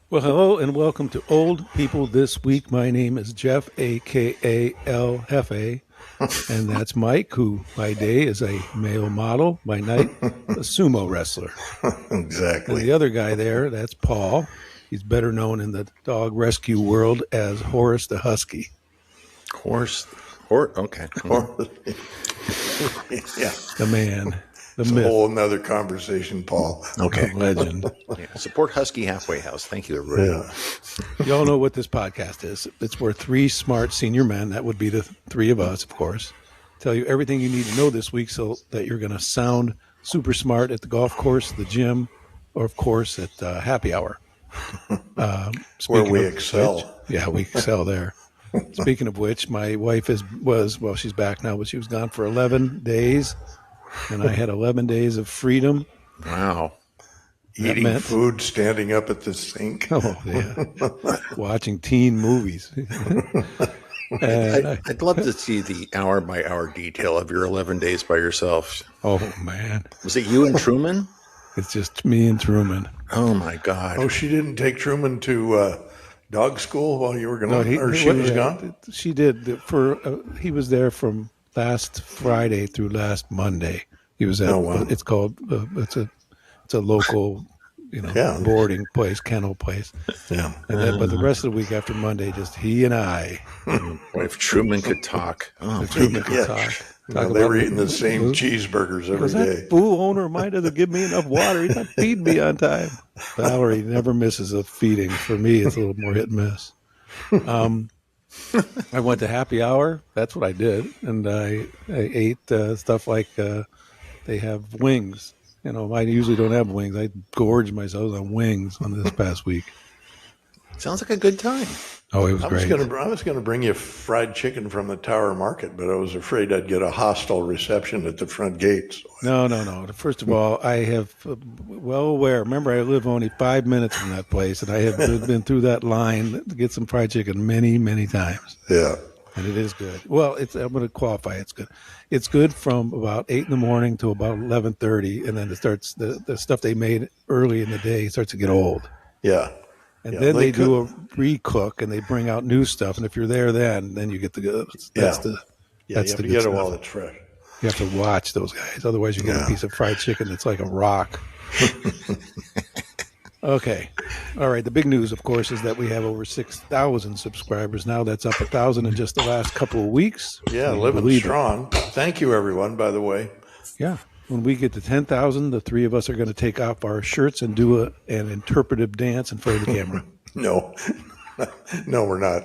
Well, hello and welcome to Old People This Week. My name is Jeff, a.k.a. El Jefe, and that's Mike, who by day is a male model, by night a sumo wrestler. Exactly. And the other guy there, that's Paul. He's better known in the dog rescue world as Horace the Husky. Okay. Yeah. The man. The It's myth. a whole nother conversation, Paul. Okay. Legend. Yeah. Support Husky Halfway House. Thank you, everybody. Yeah. You all know what this podcast is. It's where three smart senior men, that would be the three of us, of course, tell you everything you need to know this week so that you're going to sound super smart at the golf course, the gym, or, of course, at happy hour. Where we excel. We excel there. Speaking of which, my wife she's back now, but she was gone for 11 days, and I had 11 days of freedom. Wow. Eating food, standing up at the sink. Oh, yeah. Watching teen movies. I'd love to see the hour-by-hour detail of your 11 days by yourself. Oh, man. Was it you and Truman? It's just me and Truman. Oh, my God. Oh, she didn't take Truman to dog school while you were gone, she was gone? She did. He was there from last Friday through last Monday. He was at, it's called, it's a local, boarding place, kennel place. Yeah. And then, but the rest of the week after Monday, just he and I. Boy, if Truman could talk. Oh, if Truman could talk. They were eating the same cheeseburgers every day. That fool owner might have given me enough water. He's not feeding me on time. Valerie never misses a feeding. For me, it's a little more hit and miss. I went to happy hour. That's what I did. And I ate stuff like they have wings. I usually don't have wings. I gorged myself on wings on this past week. Sounds like a good time. Oh, it was great. I was going to bring you fried chicken from the Tower Market, but I was afraid I'd get a hostile reception at the front gates. No. First of all, I have well aware. Remember, I live only 5 minutes from that place, and I have been through that line to get some fried chicken many, many times. Yeah. And it is good. Well, I'm going to qualify. It's good. It's good from about 8 in the morning to about 11:30, and then it starts the stuff they made early in the day starts to get old. Yeah. And then they do a recook, and they bring out new stuff. And if you're there, then you get the good. That's the you have to get it while it's fresh. You have to watch those guys, otherwise you get a piece of fried chicken that's like a rock. Okay. All right. The big news, of course, is that we have over 6,000 subscribers now. That's up 1,000 in just the last couple of weeks. Yeah, living strong. Thank you, everyone, by the way. Yeah. When we get to 10,000, the three of us are going to take off our shirts and do an interpretive dance in front of the camera. No, we're not.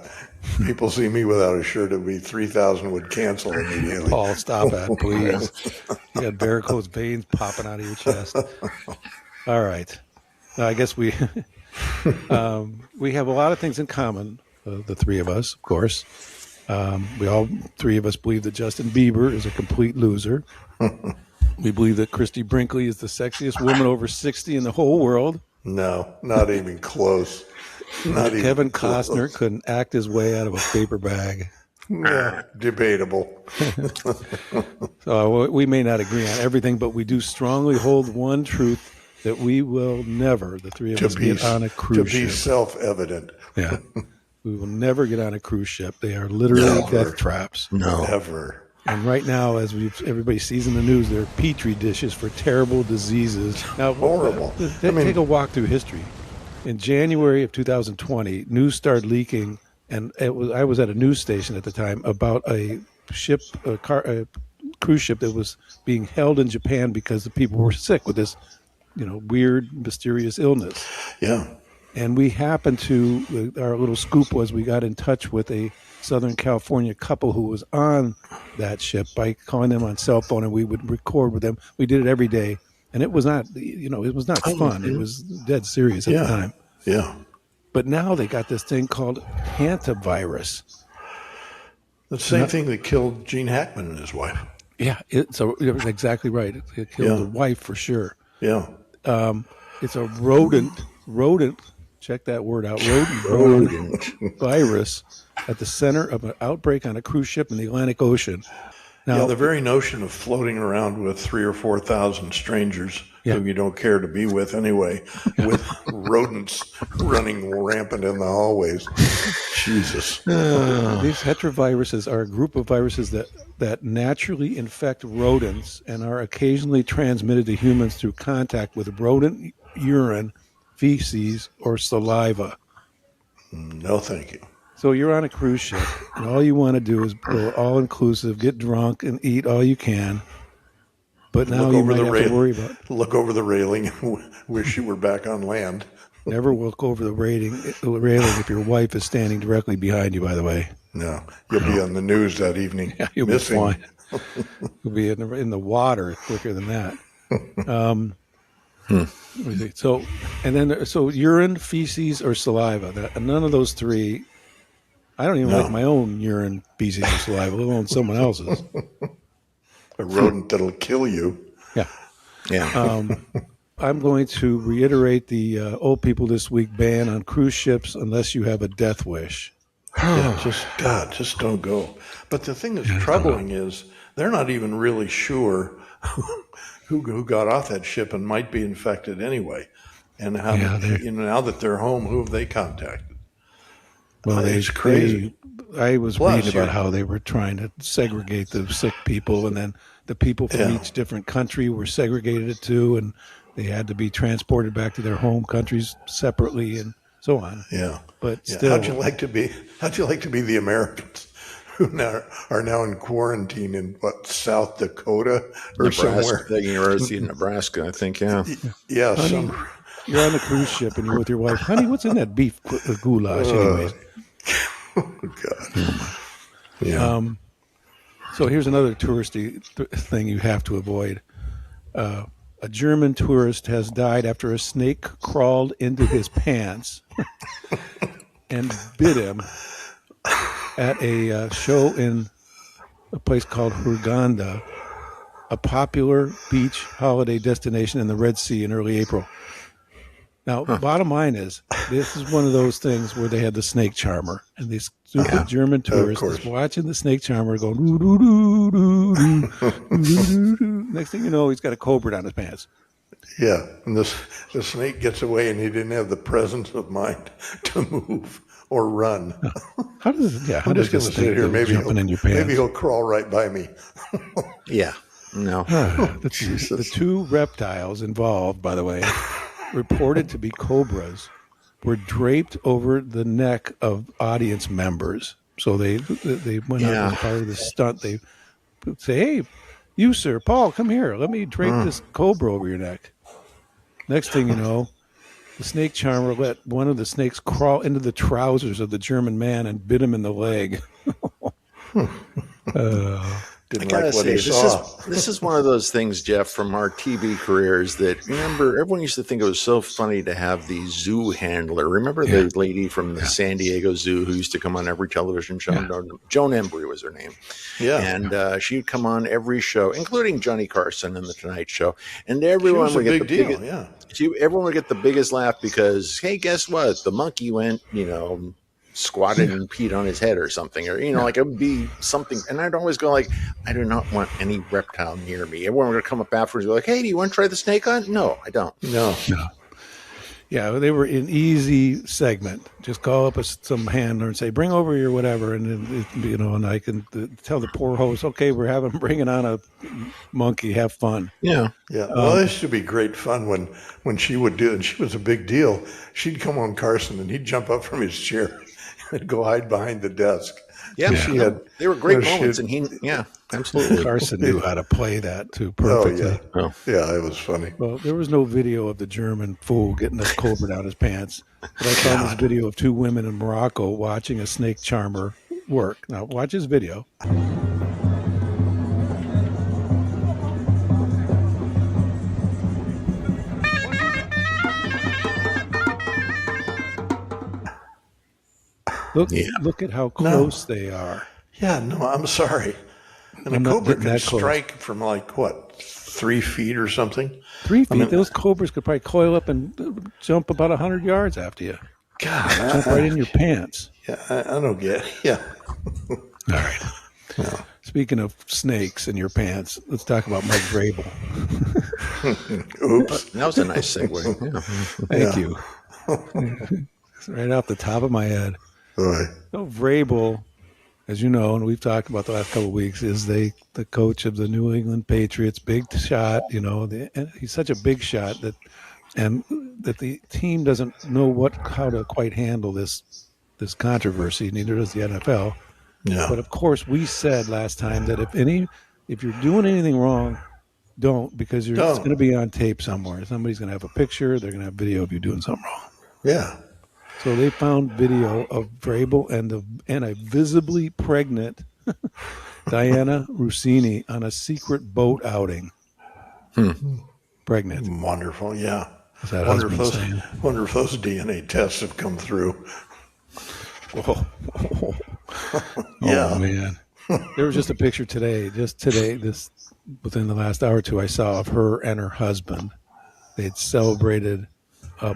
People see me without a shirt, it'd be 3,000 would cancel immediately. Paul, stop that, please. You got varicose veins popping out of your chest. All right. I guess we have a lot of things in common, the three of us, of course. Three of us believe that Justin Bieber is a complete loser. We believe that Christy Brinkley is the sexiest woman over 60 in the whole world. No, not even close. Kevin Costner couldn't act his way out of a paper bag. Yeah, debatable. So we may not agree on everything, but we do strongly hold one truth, that we will never, the three of us, get on a cruise ship. To be self-evident. Yeah. We will never get on a cruise ship. They are literally death traps. No. Never. And right now, as everybody sees in the news, they're petri dishes for terrible diseases. Now, horrible. Take a walk through history. In January of 2020, news started leaking, and I was at a news station at the time about a cruise ship that was being held in Japan because the people were sick with this, weird, mysterious illness. Yeah. And we happened to, our little scoop was we got in touch with a Southern California couple who was on that ship by calling them on cell phone, and we would record with them. We did it every day, and it was not, it was not fun. It was dead serious at the time. Yeah. But now they got this thing called hantavirus. The same thing that killed Gene Hackman and his wife. Yeah, it was exactly right. It killed the wife for sure. Yeah. It's a rodent. Check that word out. Rodent virus at the center of an outbreak on a cruise ship in the Atlantic Ocean. Now, the very notion of floating around with 3,000 or 4,000 strangers Yeah. who you don't care to be with anyway, with rodents running rampant in the hallways. Jesus. These heteroviruses are a group of viruses that naturally infect rodents and are occasionally transmitted to humans through contact with rodent urine, feces, or saliva. No, thank you. So you're on a cruise ship, and all you want to do is go all inclusive, get drunk, and eat all you can. But now you might have to worry about. Look over the railing and wish you were back on land. Never look over the railing if your wife is standing directly behind you, by the way. No, you'll be on the news that evening. Yeah, you'll missing. be fine. You'll be in the water quicker than that. So urine, feces, or saliva. None of those three. I don't even like my own urine, feces, or saliva, let alone someone else's. A rodent that'll kill you. Yeah. Yeah. I'm going to reiterate the old people this week ban on cruise ships unless you have a death wish. Yeah, just don't go. But the thing that's troubling is they're not even really sure who got off that ship and might be infected anyway. And how now that they're home, who have they contacted? Well, it's crazy. I was reading about how they were trying to segregate the sick people, and then the people from each different country were segregated too, and they had to be transported back to their home countries separately, and so on. Yeah, but still, how'd you like to be the Americans who are now in quarantine in South Dakota or somewhere? The University of Nebraska, I think. Yeah. Yeah. Honey, you're on a cruise ship and you're with your wife. Honey, what's in that beef goulash, anyways? Oh, God. Yeah. So here's another touristy thing you have to avoid. A German tourist has died after a snake crawled into his pants and bit him at a show in a place called Hurghada, a popular beach holiday destination in the Red Sea in early April. Now, bottom line is, this is one of those things where they had the snake charmer, and these stupid German tourists is watching the snake charmer going, doo, doo, doo, doo, doo, doo, doo, doo. Next thing you know, he's got a cobra down his pants. Yeah, and the snake gets away, and he didn't have the presence of mind to move or run. How does I'm just going to sit here. Maybe he'll crawl right by me. Yeah. No. The two reptiles involved, by the way, reported to be cobras, were draped over the neck of audience members. So they went out as part of the stunt. They say, "Hey, you sir, Paul, come here. Let me drape this cobra over your neck." Next thing you know, the snake charmer let one of the snakes crawl into the trousers of the German man and bit him in the leg. I gotta say, this is one of those things, Jeff, from our TV careers that, remember, everyone used to think it was so funny to have the zoo handler. Remember the lady from the San Diego Zoo who used to come on every television show? Joan Embry was her name. Yeah. And she'd come on every show, including Johnny Carson and The Tonight Show. And everyone would get the biggest, everyone would get the biggest laugh because, hey, guess what? The monkey went, squatted and peed on his head or something, or like it would be something. And I'd always go like, I do not want any reptile near me. Everyone would come up afterwards and be like, hey, do you want to try the snake on? No, I don't. No. Yeah, they were an easy segment. Just call up some handler and say, bring over your whatever, and then, and I can tell the poor host, okay, we're bringing on a monkey, have fun. Yeah. Well, this should be great fun when she would do it, and she was a big deal. She'd come on Carson, and he'd jump up from his chair and go hide behind the desk. Yeah, they were great moments, and absolutely. Carson knew how to play that too perfectly. Yeah, it was funny. Well, there was no video of the German fool getting the cobra down his pants, but I found this video of two women in Morocco watching a snake charmer work. Now, watch his video. Look at how close they are. Yeah, no, I'm sorry. And a cobra can strike from 3 feet or something. 3 feet? Those cobras could probably coil up and jump about 100 yards after you. God. Jump right in your pants. Yeah, I don't get it. Yeah. All right. Yeah. Speaking of snakes in your pants, let's talk about Mike Vrabel. Oops. That was a nice segue. Yeah. Thank you. It's right off the top of my head. Right. So Vrabel, as you know, and we've talked about the last couple of weeks, is the coach of the New England Patriots. Big shot, and he's such a big shot that the team doesn't know how to quite handle this controversy. Neither does the NFL. Yeah. But of course, we said last time that if you're doing anything wrong, don't, because it's going to be on tape somewhere. Somebody's going to have a picture. They're going to have video of you doing something wrong. Yeah. So they found video of Vrabel and a visibly pregnant Diana Rossini on a secret boat outing. Pregnant. Wonderful. Yeah. Wonder if those DNA tests have come through. Whoa. Yeah. Oh, man. There was just a picture today, within the last hour or two, I saw of her and her husband. They'd celebrated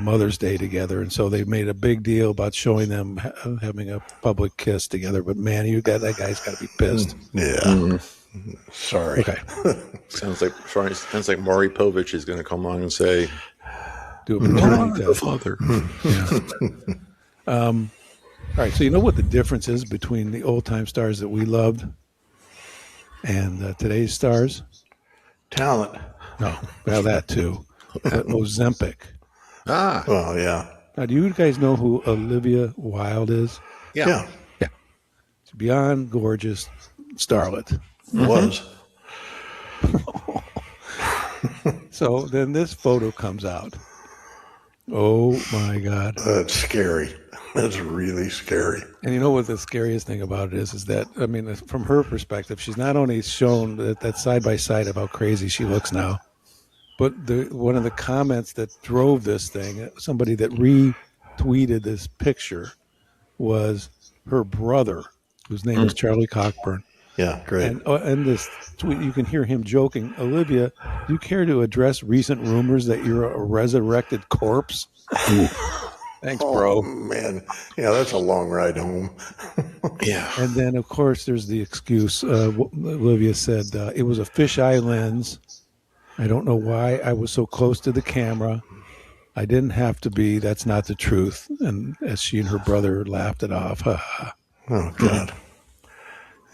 Mother's Day together, and so they made a big deal about showing them having a public kiss together. But man, that guy's got to be pissed. Yeah. Mm-hmm. Sorry. Okay. Sounds like Maury Povich is going to come on and say, "Do a paternity test." Father. Yeah. All right. So you know what the difference is between the old time stars that we loved and today's stars? Talent. No, well, that too. Ozempic. Ah. Well, yeah. Now, do you guys know who Olivia Wilde is? Yeah. She's beyond gorgeous starlet. Was. So then this photo comes out. Oh my God. That's scary. That's really scary. And you know what the scariest thing about it is that, I mean, from her perspective, she's not only shown that side by side of how crazy she looks now, but one of the comments that drove this thing, somebody that retweeted this picture, was her brother, whose name is Charlie Cockburn. Yeah, great. And this tweet, you can hear him joking, "Olivia, do you care to address recent rumors that you're a resurrected corpse?" Thanks, bro. Oh, man. Yeah, that's a long ride home. Yeah. And then, of course, there's the excuse. Olivia said, it was a fisheye lens. I don't know why I was so close to the camera. I didn't have to be. That's not the truth. And as she and her brother laughed it off. Oh, God.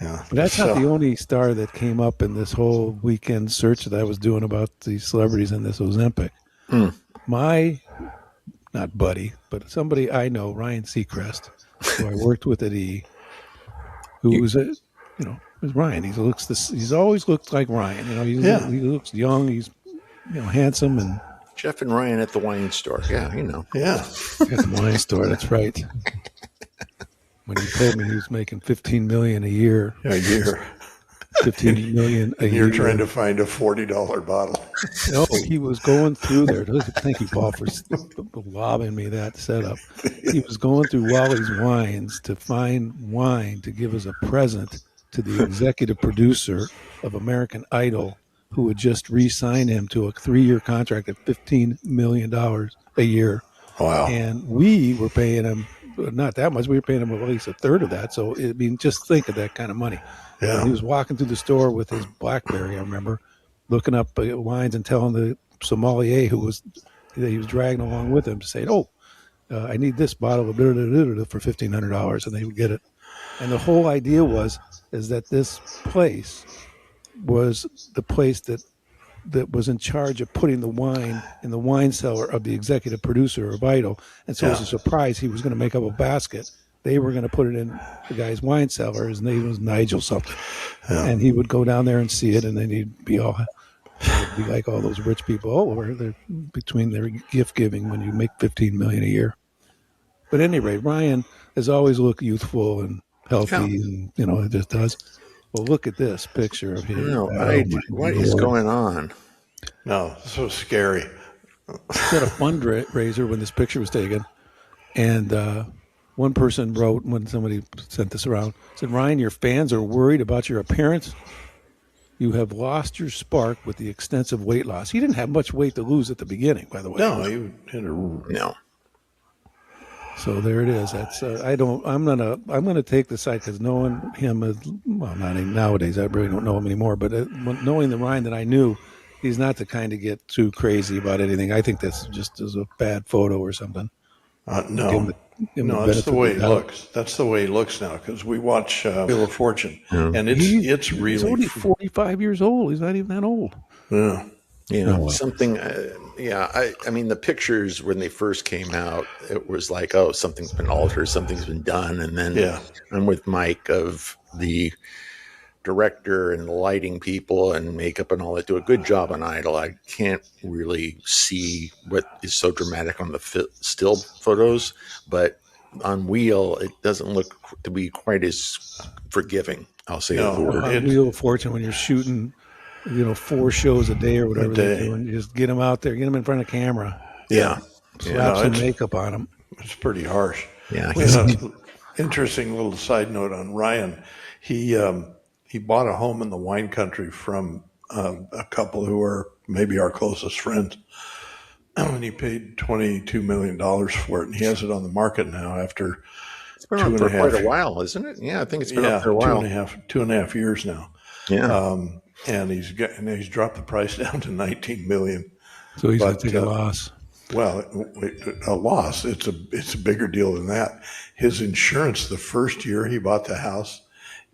Yeah. But that's not the only star that came up in this whole weekend search that I was doing about the celebrities in this Ozempic. My, not buddy, but somebody I know, Ryan Seacrest, who I worked with at E, who was is Ryan. He's always looked like Ryan. He looks young. He's handsome and. Jeff and Ryan at the wine store. Yeah, Yeah. At the wine store. That's right. When he told me he was making $15 million a year. A year. $15 million a year. You're trying to find a $40 bottle. No, he was going through there. Thank you, Paul, for lobbing me that setup. He was going through Wally's Wines to find wine to give as a present to the executive producer of American Idol, who had just re-signed him to a 3-year contract at $15 million a year. Wow. And we were paying him not that much. We were paying him at least a third of that. So, just think of that kind of money. Yeah. And he was walking through the store with his BlackBerry, I remember, looking up wines and telling the sommelier that he was dragging along with him, saying, I need this bottle of for $1,500, and they would get it. And the whole idea is that this place was the place that was in charge of putting the wine in the wine cellar of the executive producer of Idol. And so as a surprise, he was going to make up a basket. They were going to put it in the guy's wine cellar. His name was Nigel something. Yeah. And he would go down there and see it, and then he'd be like all those rich people. They're between their gift giving when you make $15 million a year. But at any rate, Ryan has always looked youthful and healthy, and it just does. Well, look at this picture of him. What is going on? No, so scary. He had a fundraiser when this picture was taken, and one person wrote, when somebody sent this around, said, "Ryan, your fans are worried about your appearance. You have lost your spark with the extensive weight loss." He didn't have much weight to lose at the beginning, by the way. No, he had No. So there it is. That's I'm gonna take the side because knowing him as well, not even nowadays. I really don't know him anymore. But knowing the Ryan that I knew, he's not the kind to get too crazy about anything. I think that's just as a bad photo or something. No, that's the way he looks. That's the way he looks now because we watch Wheel of Fortune, and it's really. He's only 45 years old. He's not even that old. Yeah. Something. I mean, the pictures when they first came out, it was like, oh, something's been altered, something's been done, and then I'm with Mike of the director and the lighting people and makeup and all that do a good job on Idol. I can't really see what is so dramatic on the still photos, but on Wheel, it doesn't look to be quite as forgiving. I'll say the word. On Wheel of Fortune, when you're shooting, 4 shows a day or whatever they're doing, you just get them out there, get them in front of camera. Yeah. Slap some makeup on them. It's pretty harsh. Yeah. Interesting little side note on Ryan. He bought a home in the wine country from a couple who are maybe our closest friends. And he paid $22 million for it. And he has it on the market now after it's been up for quite a while, isn't it? Yeah, I think it's been up for a while. 2.5 years now. Yeah. And he's dropped the price down to $19 million. So he's going to take a loss. Well, a loss. It's a bigger deal than that. His insurance the first year he bought the house,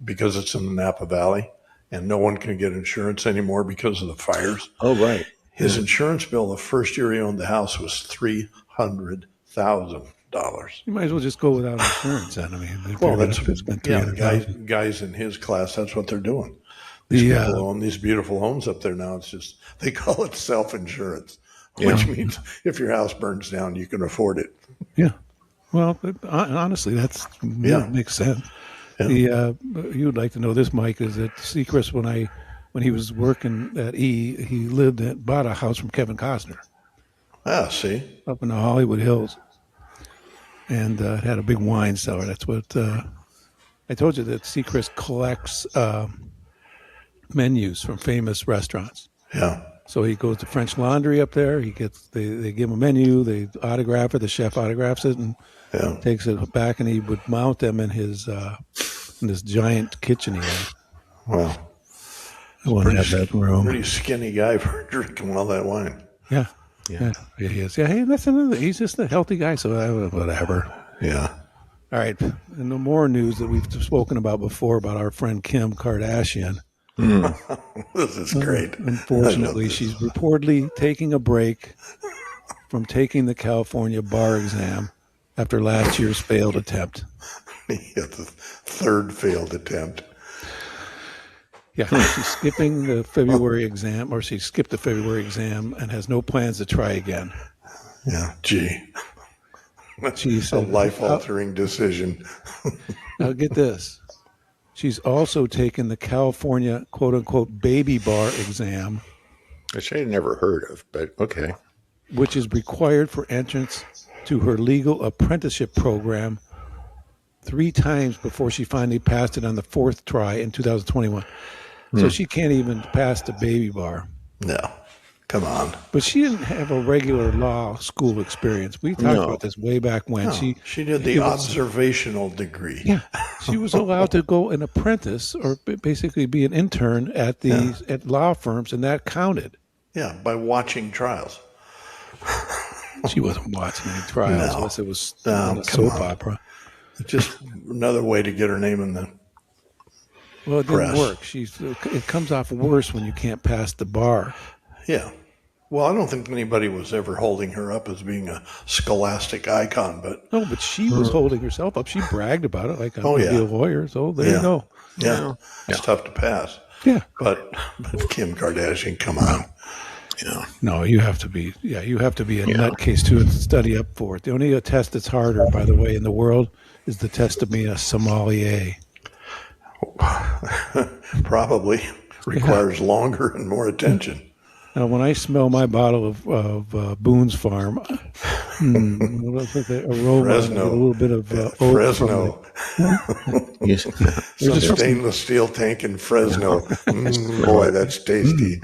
because it's in the Napa Valley, and no one can get insurance anymore because of the fires. Oh, right. His insurance bill the first year he owned the house was $300,000. You might as well just go without insurance then. I mean, guys in his class, that's what they're doing. These people own these beautiful homes up there now. It's just, they call it self-insurance, which means if your house burns down, you can afford it. Yeah. Well, honestly, makes sense. Yeah. You would like to know this, Mike, is that Seacrest, when he was working at he bought a house from Kevin Costner. Ah, see? Up in the Hollywood Hills. And it had a big wine cellar. That's what I told you, that Seacrest collects menus from famous restaurants. Yeah. So he goes to French Laundry up there. They give him a menu, they autograph it, the chef autographs it, and takes it back, and he would mount them in his in this giant kitchen he had. Well, I want to have that room. Pretty skinny guy for drinking all that wine. Yeah, he is. Yeah, hey, that's another. He's just a healthy guy, so whatever. Yeah. All right, and the more news that we've spoken about before about our friend Kim Kardashian. This is great. Unfortunately, she's reportedly taking a break from taking the California bar exam after last year's failed attempt. Yeah, the third failed attempt. Yeah, she's skipping the February exam, or she skipped the February exam and has no plans to try again. Yeah, gee. She's a life-altering decision. Now get this. She's also taken the California quote-unquote baby bar exam. Which I had never heard of, but okay. Which is required for entrance to her legal apprenticeship program 3 times before she finally passed it on the 4th try in 2021. So she can't even pass the baby bar. No. Come on. But she didn't have a regular law school experience. We talked about this way back when. No, she did the observational degree. Yeah. She was allowed to go an apprentice or basically be an intern at at law firms, and that counted. Yeah, by watching trials. She wasn't watching any trials unless it was a soap opera. It's just another way to get her name in the Well, it didn't work. It comes off worse when you can't pass the bar. Yeah. Well, I don't think anybody was ever holding her up as being a scholastic icon, but... No, but she was holding herself up. She bragged about it like I'm going to be a lawyer, so there you go. Yeah. It's tough to pass. Yeah. But Kim Kardashian, come on. Yeah. No, you have to be a nutcase to study up for it. The only test that's harder, by the way, in the world is the test to be a sommelier. Probably requires longer and more attention. Now, when I smell my bottle of Boone's Farm, the aroma, Fresno. a little bit of Fresno. Some stainless steel tank in Fresno. Boy, that's tasty.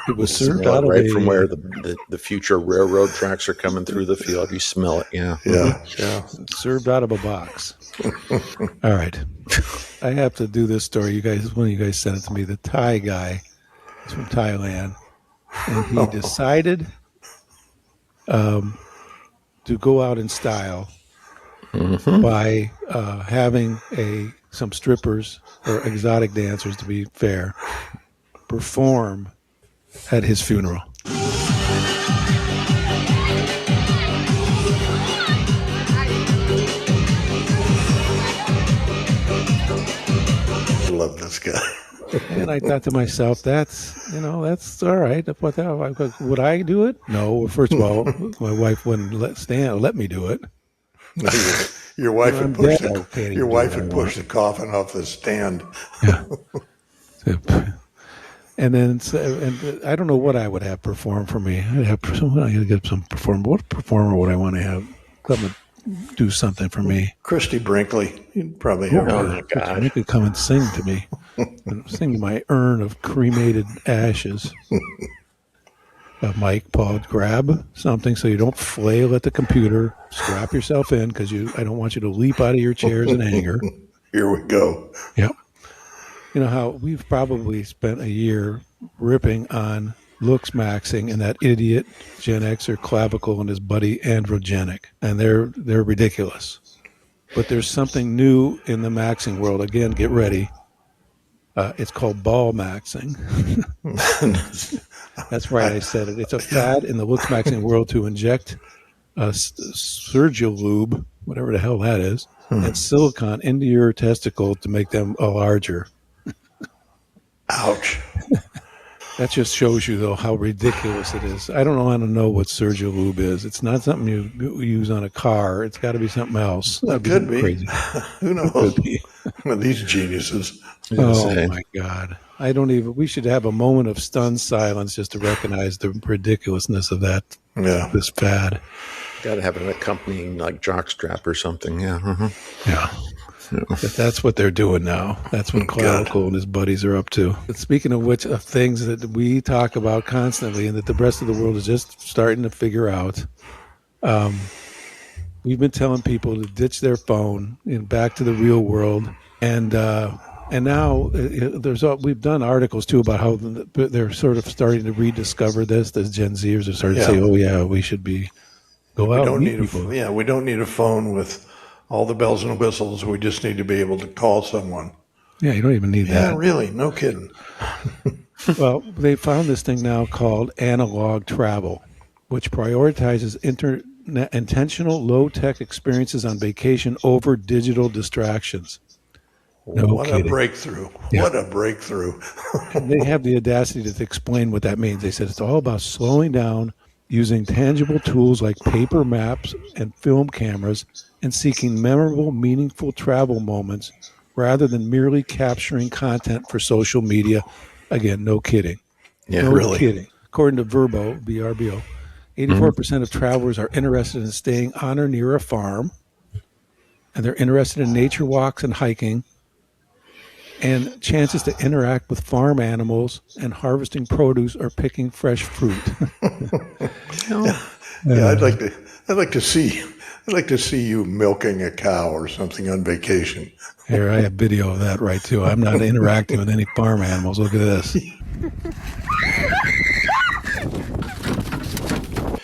It was served out right from where the future railroad tracks are coming through the field. You smell it, yeah. Served out of a box. All right, I have to do this story. One of you guys sent it to me. The Thai guy is from Thailand, and he decided to go out in style by having some strippers or exotic dancers, to be fair, perform at his funeral. I love this guy. And I thought to myself, that's all right. Would I do it? No. First of all, my wife wouldn't let me do it. Your wife would push the coffin off the stand. Yeah. And then, and I don't know what I would have perform for me. I got to get some performer. What performer would I want to have come and do something for me? Christy Brinkley. You'd probably have her. She could come and sing to me. Sing my urn of cremated ashes. Mike, Paul, grab something so you don't flail at the computer. Strap yourself in because I don't want you to leap out of your chairs in anger. Here we go. Yep. You know how we've probably spent a year ripping on Looksmaxing and that idiot Gen Xer Clavicle and his buddy Androgenic, and they're ridiculous. But there's something new in the maxing world. Again, get ready. It's called ball maxing. That's right, I said it. It's a fad in the Looksmaxing world to inject Surgilube, whatever the hell that is, and silicone into your testicle to make them larger. Ouch. That just shows you, though, how ridiculous it is. I don't want to know what Surgilube is. It's not something you use on a car. It's got to be something else. It could be. Crazy. Who knows? These geniuses. Oh, my God. We should have a moment of stunned silence just to recognize the ridiculousness of that. Yeah. This fad. Got to have an accompanying jockstrap or something. Yeah. Yeah. But that's what they're doing now. That's what Clavicle and his buddies are up to. But speaking of which, of things that we talk about constantly and that the rest of the world is just starting to figure out, we've been telling people to ditch their phone and back to the real world. And now we've done articles too about how they're sort of starting to rediscover this. The Gen Zers are starting to say, "Oh yeah, we should go out and meet people." We don't need a phone with all the bells and whistles. We just need to be able to call someone. Yeah, you don't even need that. Yeah, really, no kidding. Well, they found this thing now called analog travel, which prioritizes intentional low-tech experiences on vacation over digital distractions. What a breakthrough. Yeah. What a breakthrough. They have the audacity to explain what that means. They said it's all about slowing down, using tangible tools like paper maps and film cameras, and seeking memorable, meaningful travel moments rather than merely capturing content for social media. Again, no kidding. Yeah, no really. Kidding. According to VRBO, 84% of travelers are interested in staying on or near a farm, and they're interested in nature walks and hiking, and chances to interact with farm animals and harvesting produce or picking fresh fruit. I'd like to see you milking a cow or something on vacation. Here, I have video of that right too. I'm not interacting with any farm animals. Look at this.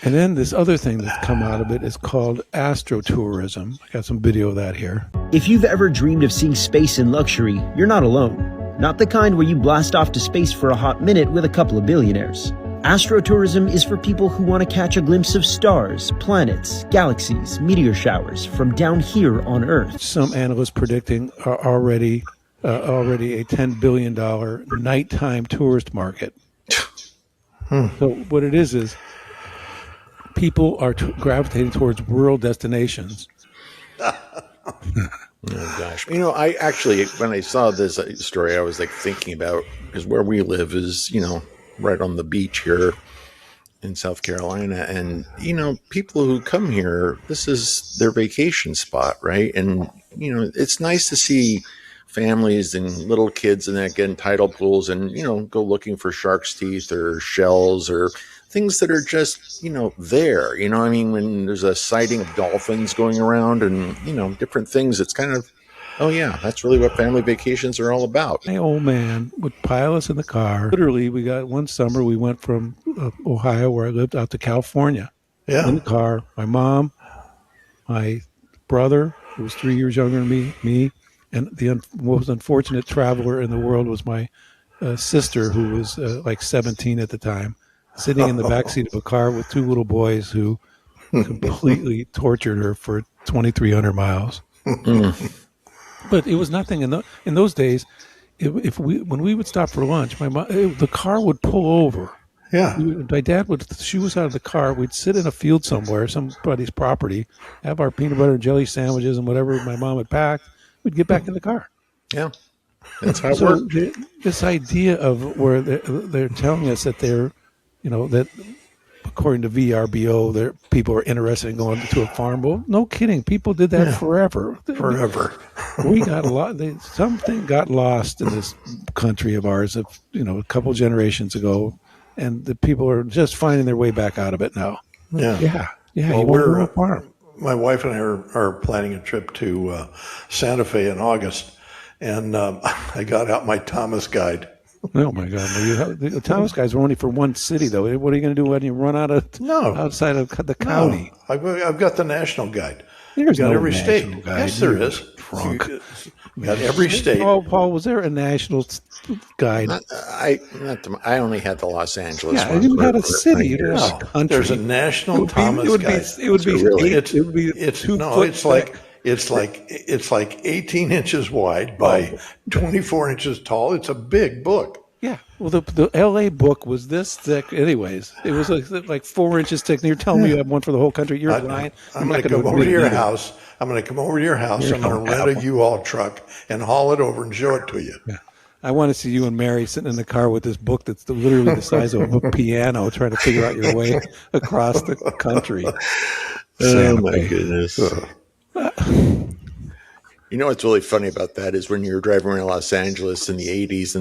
And then this other thing that's come out of it is called astrotourism. I got some video of that here. If you've ever dreamed of seeing space in luxury, you're not alone. Not the kind where you blast off to space for a hot minute with a couple of billionaires. Astrotourism is for people who want to catch a glimpse of stars, planets, galaxies, meteor showers from down here on Earth. Some analysts predicting are already a $10 billion nighttime tourist market. So what it is people are gravitating towards rural destinations. Oh gosh! I actually, when I saw this story, I was thinking about, because where we live is right on the beach here, in South Carolina, and people who come here, this is their vacation spot, right? And it's nice to see families and little kids and that get in tidal pools and go looking for shark's teeth or shells or things that are just there. I mean, when there's a sighting of dolphins going around and different things, it's kind of, oh yeah, that's really what family vacations are all about. My old man would pile us in the car. Literally, we got one summer, we went from Ohio, where I lived, out to California. Yeah. In the car, my mom, my brother, who was 3 years younger than me, and the most unfortunate traveler in the world was my sister, who was like 17 at the time, sitting in the backseat of a car with two little boys who completely tortured her for 2,300 miles. But it was nothing in those days. When we would stop for lunch, the car would pull over. Yeah, my dad would shoo us out of the car. We'd sit in a field somewhere, somebody's property, have our peanut butter and jelly sandwiches and whatever my mom had packed. We'd get back in the car. Yeah, that's how it worked. This idea of where they're telling us that they're, that according to VRBO, people are interested in going to a farm. Well, no kidding. People did that forever. Forever. We got a lot. Something got lost in this country of ours, a couple generations ago, and the people are just finding their way back out of it now. Yeah. Well, we're a farm. My wife and I are planning a trip to Santa Fe in August, and I got out my Thomas guide. Oh my God! The Thomas guides were only for one city, though. What are you going to do when you run outside of the county? No, I've got the national guide. There's got no every state. Guide. Yes, there is. Drunk. Got every state. Paul, was there a national guide? I only had the Los Angeles. Yeah, one you had a city. There's a national Thomas guide. It's like 18 inches wide by 24 inches tall. It's a big book. Yeah. Well, the LA book was this thick, anyways. It was like 4 inches thick. And you're telling me you have one for the whole country? You're lying. I'm going to come over to your house. I'm going to come over to your house. I'm going to rent a U-Haul truck and haul it over and show it to you. Yeah. I want to see you and Mary sitting in the car with this book that's literally the size of a piano, trying to figure out your way across the country. Oh my goodness. You know what's really funny about that is when you were driving around Los Angeles in the 80s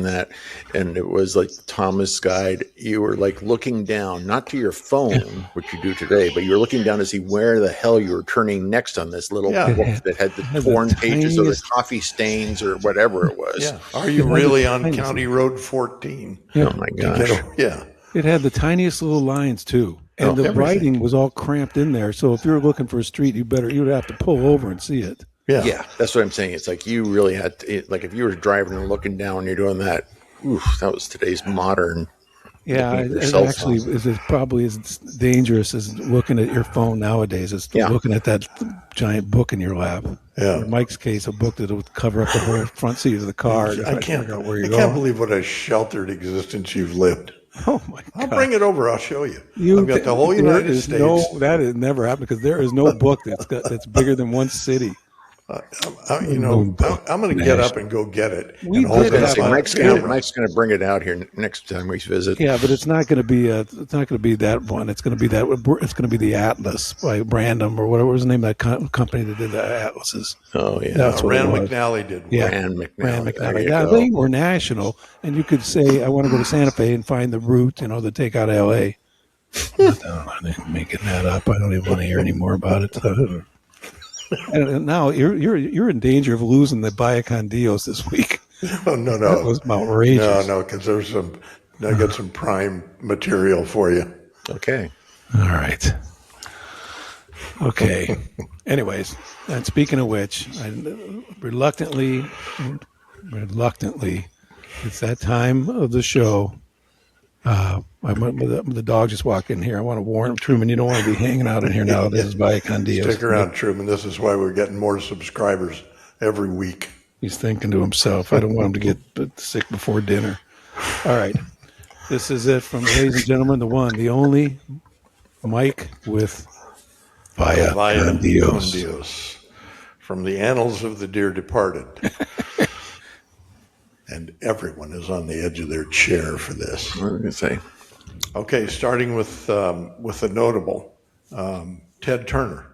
and it was like Thomas Guide, you were like looking down, not to your phone, which you do today, but you were looking down to see where the hell you were turning next on this little book that had the torn pages or the coffee stains or whatever it was. Yeah. Are you really on County Road 14? Yeah. Oh my gosh. Yeah. It had the tiniest little lines too. And the writing was all cramped in there. So if you were looking for a street, you would have to pull over and see it. Yeah, that's what I'm saying. It's like you really had to, like if you were driving and looking down, you're doing that. Oof, that was today's modern. Yeah, it actually is probably as dangerous as looking at your phone nowadays. It's looking at that giant book in your lap. Yeah. In Mike's case, a book that would cover up the whole front seat of the car. I can't believe what a sheltered existence you've lived. Oh my God! I'll bring it over. I'll show you. I've got the whole United States. That has never happened because there is no book that's bigger than one city. I'm going to get up and go get it. Mike's going to bring it out here next time we visit. Yeah, but it's not going to be that one. It's going to be the Atlas by Brandom or whatever was the name of that company that did the atlases. Oh yeah, that's what Rand McNally did. Yeah, Rand McNally. Yeah, they were national, and you could say, "I want to go to Santa Fe and find the route, to take out L.A." I'm making that up. I don't even want to hear any more about it. And now you're in danger of losing the Bayacon Dios this week. Oh, no. That was outrageous. No, because I got some prime material for you. Okay. All right. Okay. Anyways, and speaking of which, I reluctantly, it's that time of the show. The dog just walked in here. I want to warn him, Truman, you don't want to be hanging out in here now. This is Bayacon Dios. Stick around, Truman. This is why we're getting more subscribers every week. He's thinking to himself, I don't want him to get sick before dinner. All right. This is it from, ladies and gentlemen, the one, the only Mike with Bayacon Dios. From the Annals of the Dear Departed. And everyone is on the edge of their chair for this. What was I going to say? Okay, starting with a notable, Ted Turner.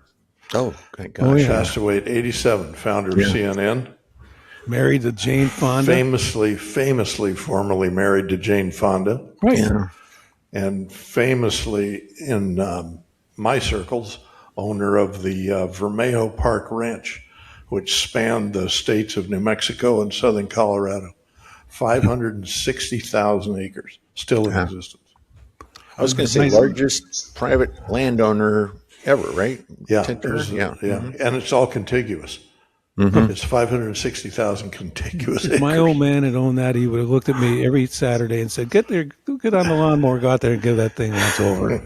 Oh, thank gosh. Passed away at 87, founder of CNN. Married to Jane Fonda. Famously formerly married to Jane Fonda. Right. Yeah. And famously, in my circles, owner of the Vermejo Park Ranch, which spanned the states of New Mexico and southern Colorado. 560,000 acres, still in existence. I was going to say largest private landowner ever, right? Yeah, Mm-hmm. And it's all contiguous. Mm-hmm. It's 560,000 contiguous acres. My old man had owned that. He would have looked at me every Saturday and said, "Get there, go get on the lawnmower, go out there and give that thing once over."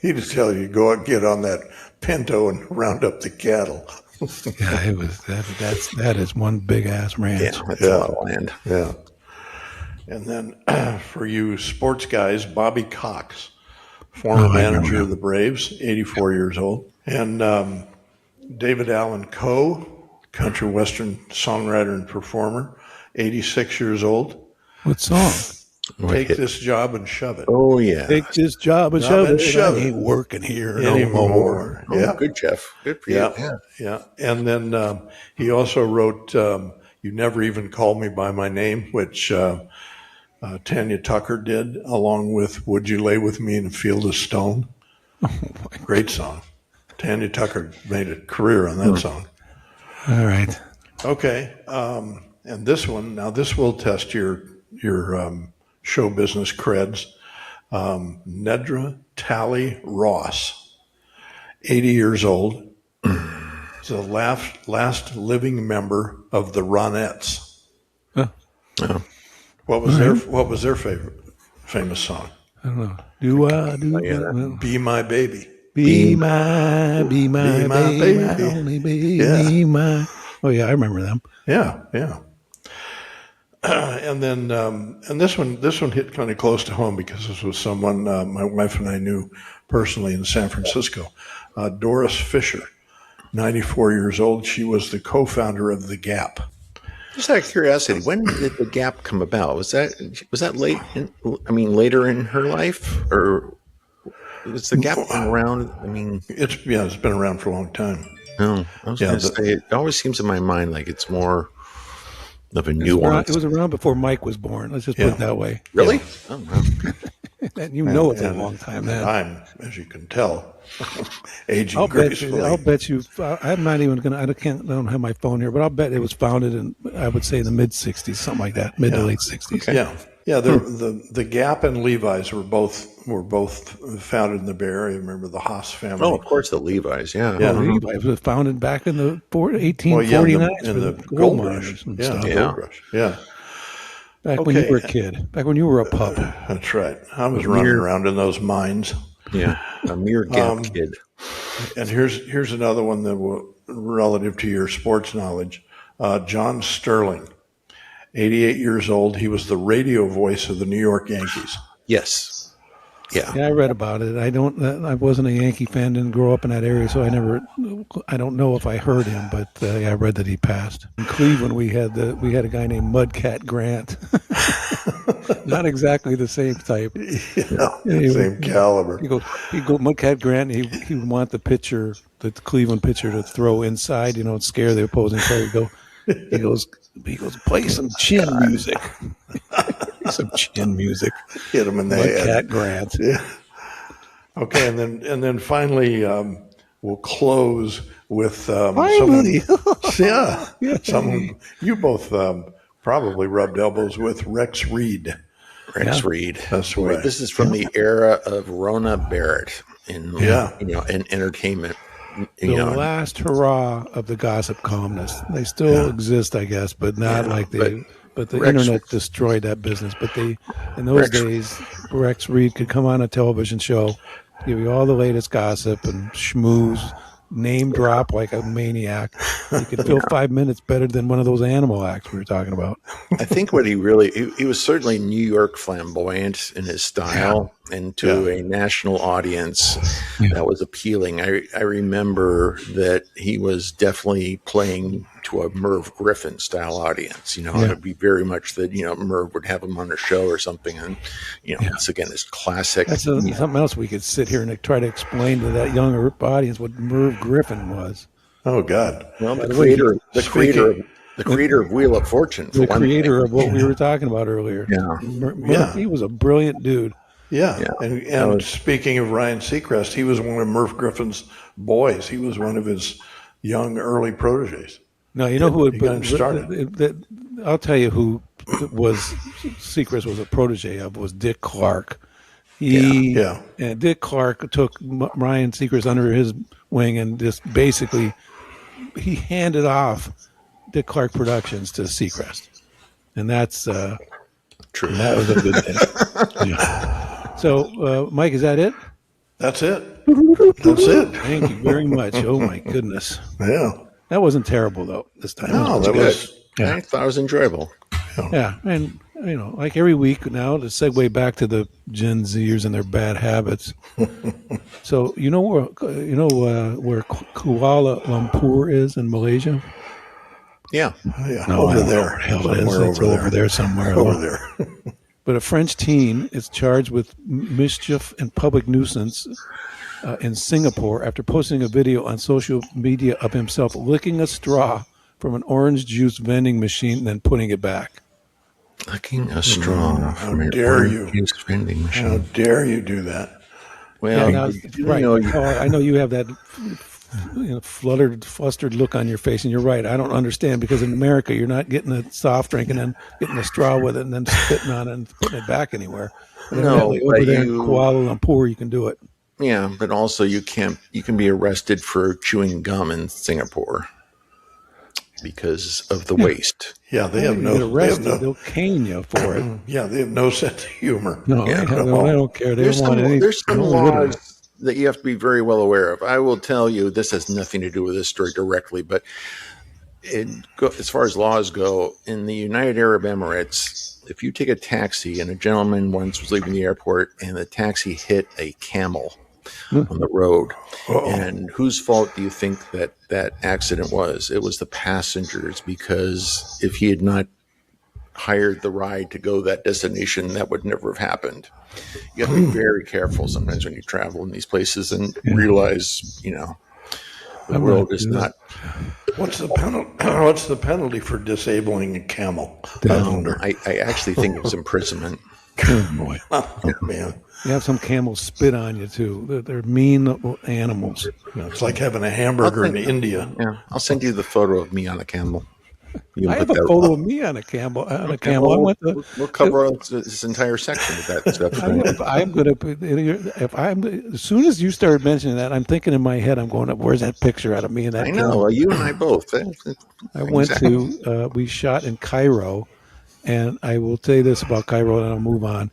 He'd just tell you, go out and get on that Pinto and round up the cattle. Yeah, it was that is one big ass ranch. Yeah, that's a lot of land. Yeah. And then for you sports guys, Bobby Cox, former manager of the Braves, 84 years old. And David Allan Coe, country western songwriter and performer, 86 years old. What song? Take this job and shove it. Oh, yeah. Take this job and shove it. I ain't working here anymore. Oh, yeah. Good, Jeff. Good for you. Yeah. And then he also wrote You Never Even Call Me By My Name, which Tanya Tucker did, along with Would You Lay With Me in a Field of Stone? Great song. Tanya Tucker made a career on that song. All right. Okay. And this one, now this will test your show business creds. Nedra Tally Ross, 80 years old, is the last living member of the Ronettes. Oh. What was their famous song? I don't know. Be My Baby. Be my baby, my only baby, my. Oh yeah, I remember them. Yeah. And then, and this one hit kind of close to home because this was someone my wife and I knew personally in San Francisco. Doris Fisher, 94 years old. She was the co-founder of The Gap. Just out of curiosity, when did The Gap come about? Was that late? Later in her life, or was The Gap been around? It's been around for a long time. No, I was going to say it always seems in my mind like it's more of a nuance. It was around before Mike was born. Let's just put it that way. Really? Yeah. Oh, wow. It's a long time then. I'm, as you can tell, aging gracefully. I'll bet you. I'm not even going to. I don't have my phone here, but I'll bet it was founded in, I would say, the mid '60s, something like that, mid to late '60s. Okay. Yeah. The Gap and Levi's were both founded in the Bay Area. Remember the Haas family? Oh, of course, the Levi's. Yeah. Levi's was founded back in the 1849 in the gold rush. Gold rush. Yeah. Back when you were a kid. Back when you were a pup. That's right. I was running around in those mines. Yeah, a mere Gap kid. And here's another one that will, relative to your sports knowledge. John Sterling, 88 years old. He was the radio voice of the New York Yankees. Yes. Yeah, I read about it. I wasn't a Yankee fan, didn't grow up in that area, so I don't know if I heard him, but I read that he passed. In Cleveland, we had a guy named Mudcat Grant. Not exactly the same type. Same caliber. He go Mudcat Grant. He would want the Cleveland pitcher to throw inside, and scare the opposing player. He goes, play some chin music. Some chin music. Hit him in the head. Cat Grant. Yeah. Okay, and then finally we'll close with someone you both probably rubbed elbows with, Rex Reed. Reed. That's right. This is from the era of Rona Barrett in entertainment. The last hurrah of the gossip columnists. They still exist, I guess, but not like they. But the internet destroyed that business. But in those days, Rex Reed could come on a television show, give you all the latest gossip and schmooze, name drop like a maniac. He could fill 5 minutes better than one of those animal acts we were talking about. I think what he was certainly New York flamboyant in his style, and to a national audience that was appealing. I remember that he was definitely playing to a Merv Griffin style audience, and it'd be very much that, Merv would have him on a show or something. And, once again, it's classic. That's something else we could sit here and try to explain to that younger audience what Merv Griffin was. Oh, God. Well, the creator of Wheel of Fortune. The creator of what we were talking about earlier. Yeah. He was a brilliant dude. Yeah. And speaking of Ryan Seacrest, he was one of Merv Griffin's boys. He was one of his young, early proteges. No, you know who got started. I'll tell you who Seacrest was a protege of, was Dick Clark. And Dick Clark took Ryan Seacrest under his wing and just basically he handed off Dick Clark Productions to Seacrest. And that's true. And that was a good thing. So, Mike, is that it? That's it. That's it. Thank you very much. Oh, my goodness. Yeah. That wasn't terrible, though, this time. No, that was good. I thought it was enjoyable. Yeah. And, like every week now, to segue back to the Gen Zers and their bad habits. So, where Kuala Lumpur is in Malaysia? Yeah. No, over there. It's over there somewhere. Over there. But a French teen is charged with mischief and public nuisance in Singapore after posting a video on social media of himself licking a straw from an orange juice vending machine and then putting it back. Licking a straw from an orange juice vending machine. How dare you do that? Well, I know you have that flustered look on your face, and you're right. I don't understand, because in America you're not getting a soft drink and then getting a straw with it and then spitting on it and putting it back anywhere. No, over there in Kuala Lumpur you can do it. Yeah, but also you can be arrested for chewing gum in Singapore because of the waste. Yeah, they have no. They'll cane you for it. Yeah, they have no sense of humor. No, they don't care. They don't want anything. There's some laws that you have to be very well aware of. I will tell you, this has nothing to do with this story directly, but as far as laws go, in the United Arab Emirates, if you take a taxi, and a gentleman once was leaving the airport and the taxi hit a camel on the road, and whose fault do you think that accident was? It was the passengers, because if he had not hired the ride to go that destination, that would never have happened. You have to be very careful sometimes when you travel in these places and realize, the world is not. What's the penalty for disabling a camel? I actually think it was imprisonment. Oh, boy. Oh, man. You have some camels spit on you, too. They're mean animals. It's like having a hamburger in India. Yeah, I'll send you the photo of me on a camel. I have a photo of me on a camel. We'll cover this entire section with that stuff. I'm going to. As soon as you started mentioning that, I'm thinking in my head, I'm going up. Where's that picture out of me and that? I know. Well, you and I both. We shot in Cairo, and I will say this about Cairo, and I'll move on.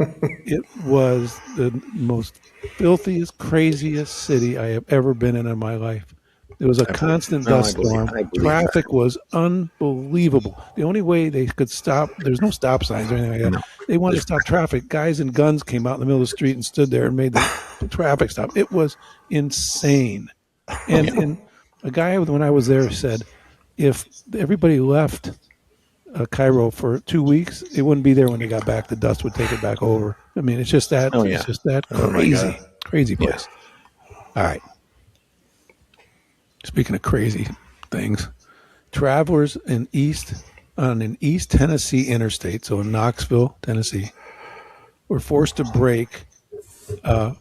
It was the most filthiest, craziest city I have ever been in my life. It was a constant dust storm. Traffic was unbelievable. The only way they could stop, there's no stop signs or anything like that. No. They wanted to stop traffic. Guys in guns came out in the middle of the street and stood there and made the traffic stop. It was insane. And a guy, when I was there, said, if everybody left Cairo for 2 weeks, it wouldn't be there when they got back. The dust would take it back over. I mean, it's just that. It's just that crazy place. All right. Speaking of crazy things, travelers on an East Tennessee interstate, so in Knoxville, Tennessee, were forced to brake and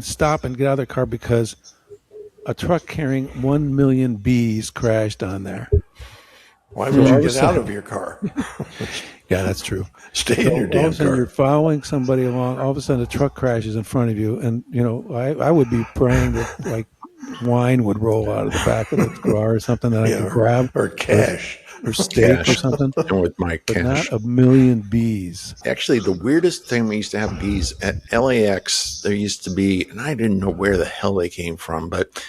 stop and get out of their car because a truck carrying 1 million bees crashed on there. Why would you get out of your car? Yeah, that's true. Stay in your damn car. All of a sudden, you're following somebody along. All of a sudden, a truck crashes in front of you, and I would be praying that like wine would roll out of the back of the car or something that I could grab, or cash, or steak or something. And with my cash, but not 1 million bees. Actually, the weirdest thing, we used to have bees at LAX. There used to be, and I didn't know where the hell they came from, but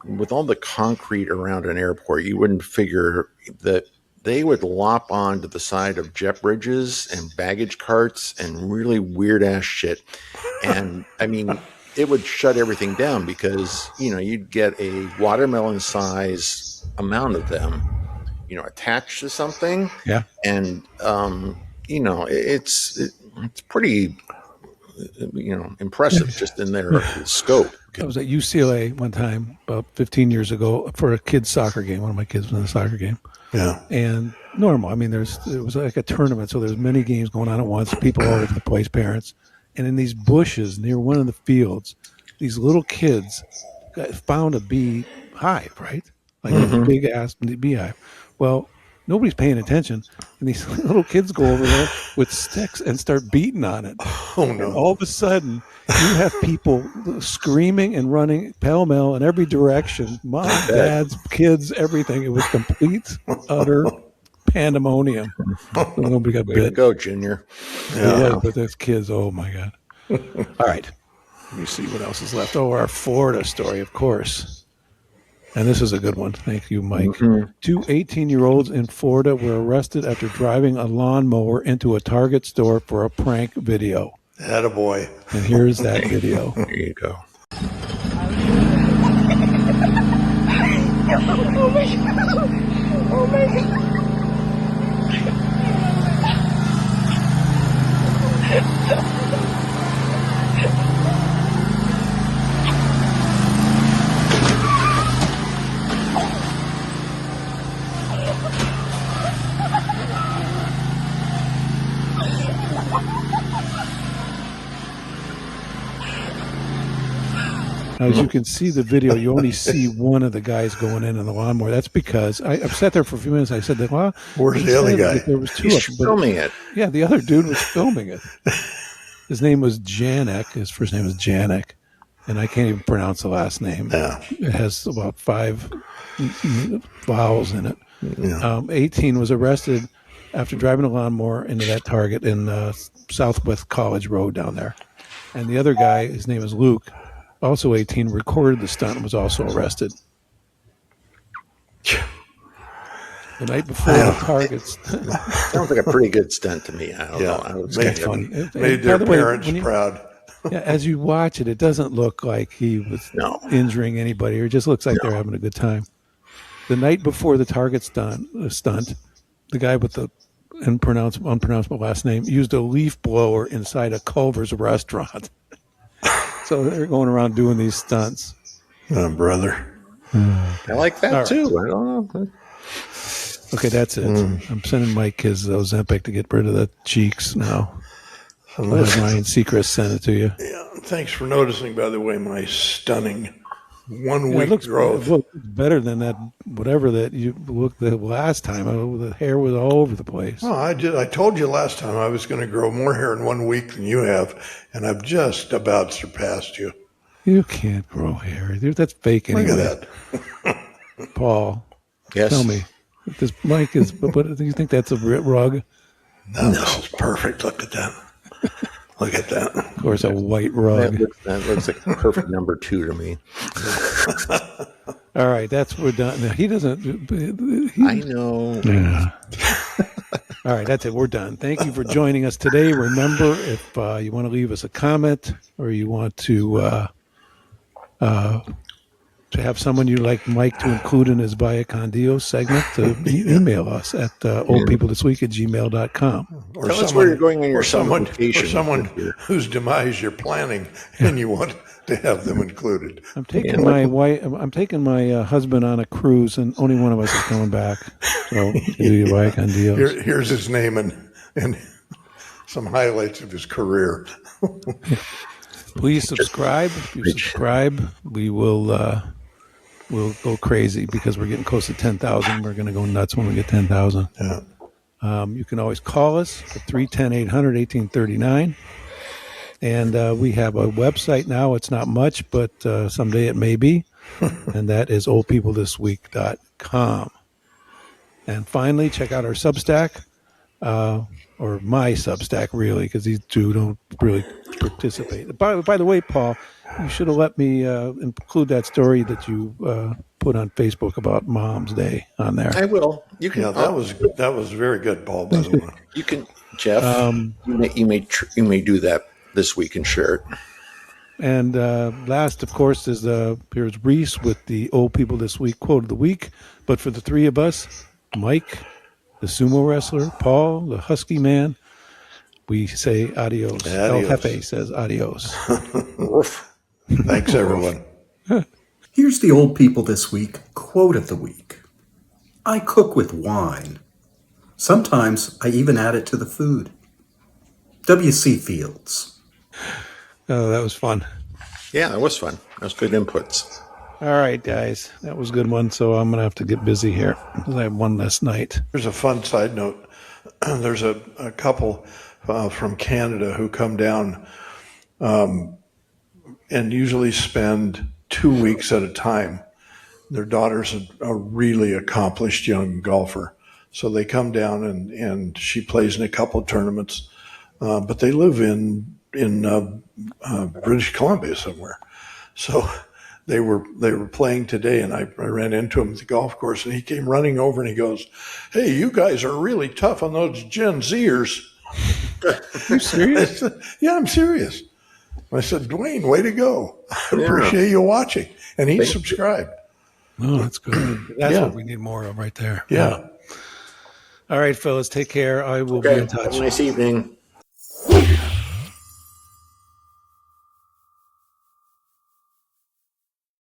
with all the concrete around an airport, you wouldn't figure that they would lop onto the side of jet bridges and baggage carts and really weird ass shit. And I mean, it would shut everything down because, you'd get a watermelon size amount of them, attached to something. Yeah. And, it's pretty, impressive just in their scope. I was at UCLA one time about 15 years ago for a kid's soccer game. One of my kids was in a soccer game. Yeah. And normal. I mean, it was like a tournament, so there's many games going on at once, people all over the place, parents. And in these bushes near one of the fields, these little kids found a bee hive, right? Like a big ass beehive. Well, nobody's paying attention, and these little kids go over there with sticks and start beating on it. Oh no! And all of a sudden, you have people screaming and running pell-mell in every direction. Mom, dads, kids, everything. It was complete, utter pandemonium. Nobody got Way bit. to go, Junior. Yeah, but those kids, oh my God. All right. Let me see what else is left. Oh, our Florida story, of course. And this is a good one. Thank you, Mike. 2 18-year-olds in Florida were arrested after driving a lawnmower into a Target store for a prank video. Attaboy. And here's that video. There you go. Oh my God. Oh my God. Now, as you can see the video, you only see one of the guys going in on the lawnmower. That's because I've sat there for a few minutes. I said that, well, where's the other guy? There was two He's of them, filming it. Yeah, the other dude was filming it. His name was Janek. His first name is Janek, and I can't even pronounce the last name. Yeah. It has about 5 vowels in it. Yeah. 18 was arrested after driving a lawnmower into that Target in Southwest College Road down there. And the other guy, his name is Luke, also 18, recorded the stunt and was also arrested. The night before the Targets. Sounds like a pretty good stunt to me. I don't know. I was made their parents proud. Yeah, as you watch it, it doesn't look like he was injuring anybody. It just looks like they're having a good time. The night before the Target stunt, the guy with the unpronounceable last name used a leaf blower inside a Culver's restaurant. So they're going around doing these stunts. Oh, brother. I like that too. I don't know. Okay, that's it. I'm sending Mike his Ozempic to get rid of the cheeks now. Ryan Seacrest sent it to you. Yeah, thanks for noticing, by the way, my stunning 1 week growth. It looks better than that, whatever that you looked the last time. The hair was all over the place. Well, I told you last time I was going to grow more hair in 1 week than you have, and I've just about surpassed you. You can't grow hair. That's fake anyway. Look at that. Paul, yes. Tell me, if this mic is, but do you think that's a rug? No, this is perfect. Look at that. Look at that. Of course, a white rug. That looks like a perfect number 2 to me. All right, we're done. Now, he doesn't. I know. Yeah. All right, that's it. We're done. Thank you for joining us today. Remember, if you want to leave us a comment or you want to have someone you'd like Mike to include in his Via Con Dios segment, to email us at oldpeoplethisweek@gmail.com. Or tell us where you're going on your someone vacation. whose demise you're planning and you want to have them included. I'm taking my husband on a cruise, and only one of us is coming back. So do your Via Con Dios. Here's his name and some highlights of his career. Please subscribe. If you subscribe, we will we'll go crazy because we're getting close to 10,000. We're going to go nuts when we get 10,000. Yeah. You can always call us at 310-800-1839. And we have a website now. It's not much, but someday it may be. And that is oldpeoplethisweek.com. And finally, check out our Substack, or my Substack, really, because these two don't really participate. By the way, Paul, you should have let me include that story that you put on Facebook about Mom's Day on there. I will. You can. Yeah, that was very good, Paul. By the way, you can, Jeff. You may do that this week and share it. And last, of course, is here's Reese with the Old People This Week quote of the week. But for the three of us, Mike, the sumo wrestler, Paul, the husky man, we say adios. El Jefe says adios. Thanks, everyone. Here's the Old People This Week quote of the week. I cook with wine. Sometimes I even add it to the food. W.C. Fields. Oh, that was fun. Yeah, that was fun. That was good inputs. All right, guys. That was a good one. So I'm going to have to get busy here because I have one last night. There's a fun side note. There's a couple from Canada who come down and usually spend 2 weeks at a time. Their daughter's a really accomplished young golfer. So they come down and she plays in a couple of tournaments. But they live in British Columbia somewhere. So they were playing today, and I ran into him at the golf course, and he came running over and he goes, "Hey, you guys are really tough on those Gen Zers." Are you serious? I said, "Yeah, I'm serious." I said, "Dwayne, way to go. I appreciate you watching." And he subscribed. Oh, that's good. That's what we need more of right there. Yeah. All right, fellas, take care. I will be in touch. Have a nice evening.